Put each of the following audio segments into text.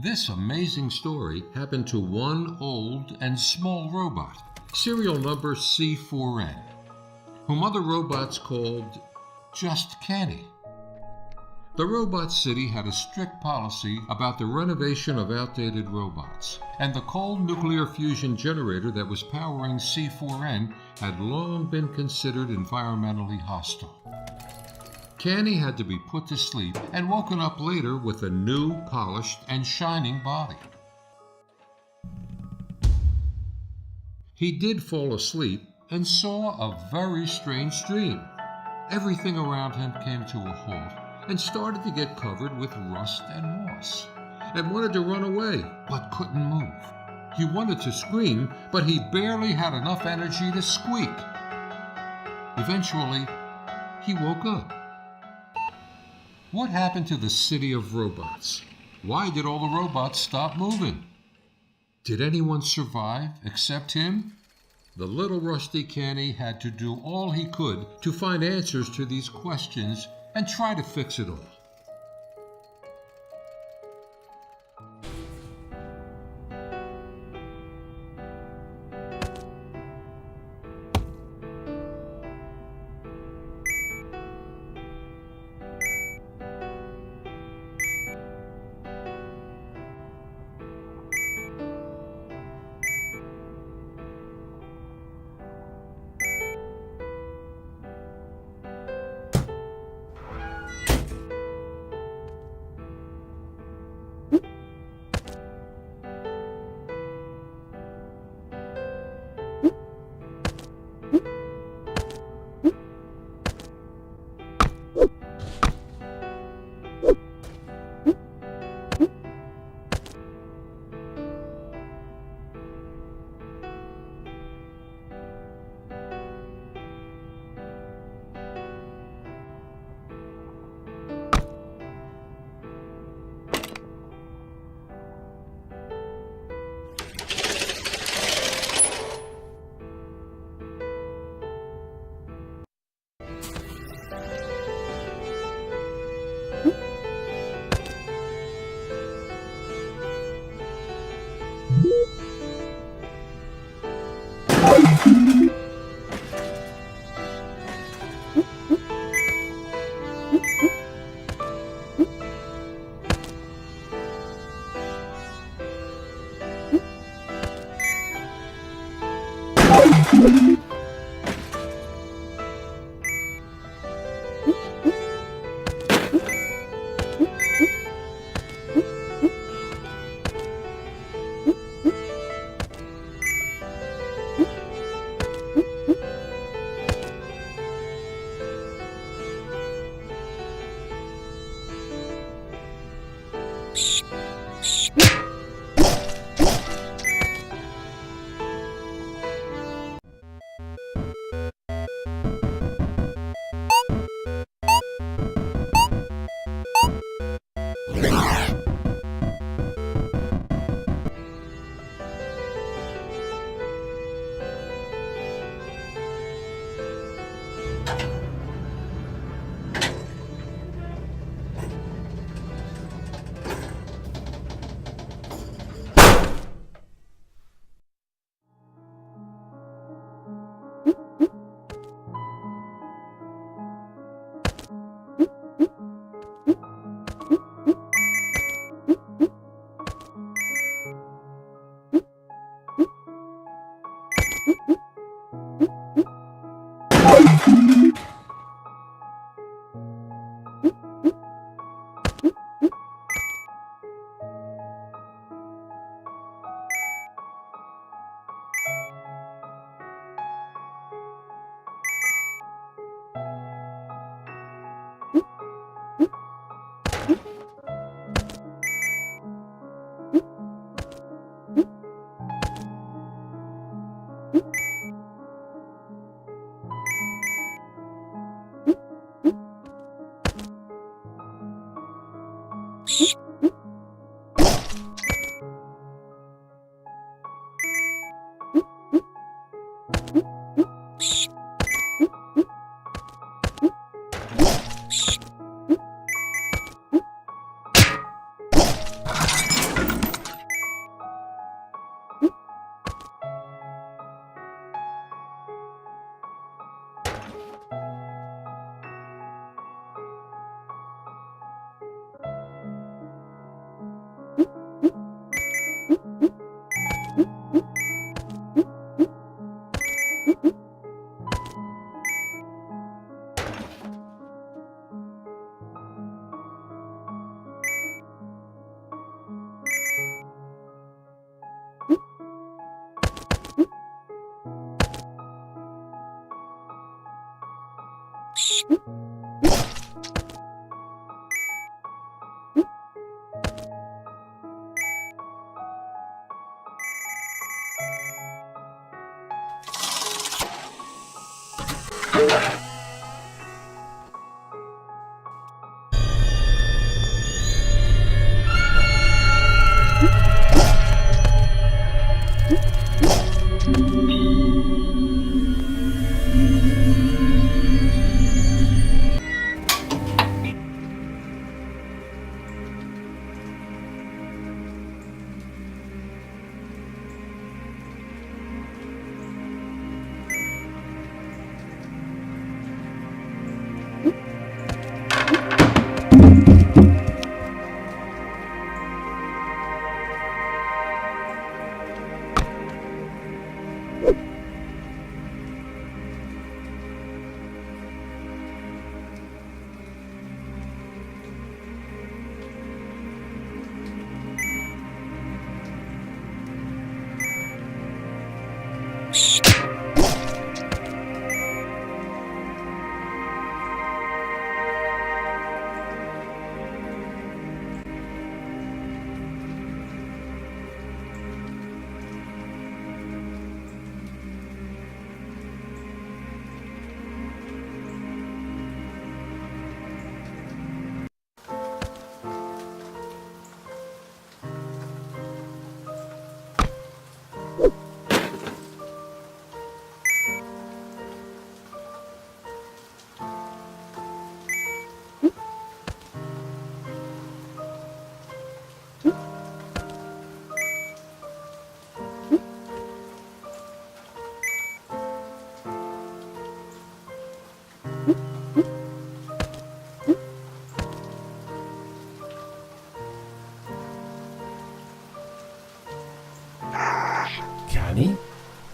This amazing story happened to one old and small robot, serial number C4N, whom other robots called just Canny. The robot city had a strict policy about the renovation of outdated robots, and the cold nuclear fusion generator that was powering C4N had long been considered environmentally hostile. Canny had to be put to sleep and woken up later with a new, polished, and shining body. He did fall asleep and saw a very strange dream. Everything around him came to a halt and started to get covered with rust and moss, and wanted to run away, but couldn't move. He wanted to scream, but he barely had enough energy to squeak. Eventually, he woke up. What happened to the city of robots? Why did all the robots stop moving? Did anyone survive except him? The little rusty Canny had to do all he could to find answers to these questions and try to fix it all.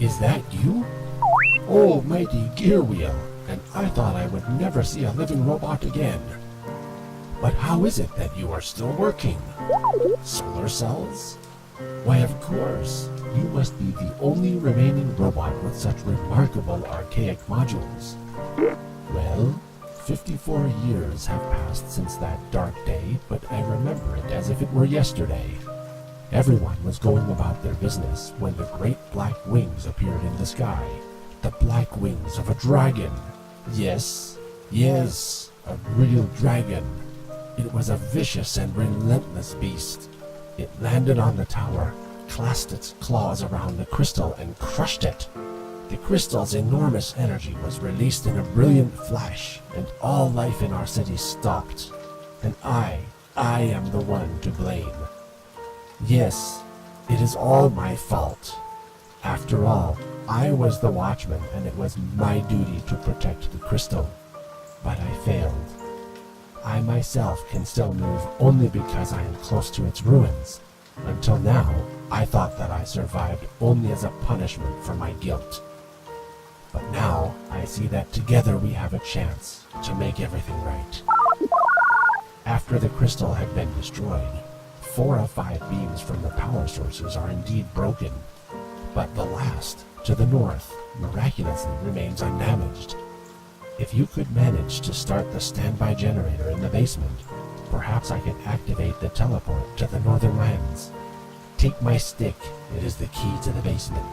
Is that you? Oh, mighty gear wheel, and I thought I would never see a living robot again. But how is it that you are still working? Solar cells? Why, of course, you must be the only remaining robot with such remarkable archaic modules. Well, 54 years have passed since that dark day, but I remember it as if it were yesterday. Everyone was going about their business when the great black wings appeared in the sky. The black wings of a dragon. Yes, a real dragon. It was a vicious and relentless beast. It landed on the tower, clasped its claws around the crystal, and crushed it. The crystal's enormous energy was released in a brilliant flash, and all life in our city stopped. And I am the one to blame. Yes, it is all my fault. After all, I was the watchman, and it was my duty to protect the crystal. But I failed. I myself can still move only because I am close to its ruins. Until now, I thought that I survived only as a punishment for my guilt. But now, I see that together we have a chance to make everything right. After the crystal had been destroyed, 4 of 5 beams from the power sources are indeed broken, but the last, to the north, miraculously remains undamaged. If you could manage to start the standby generator in the basement, perhaps I can activate the teleport to the northern lands. Take my stick, it is the key to the basement.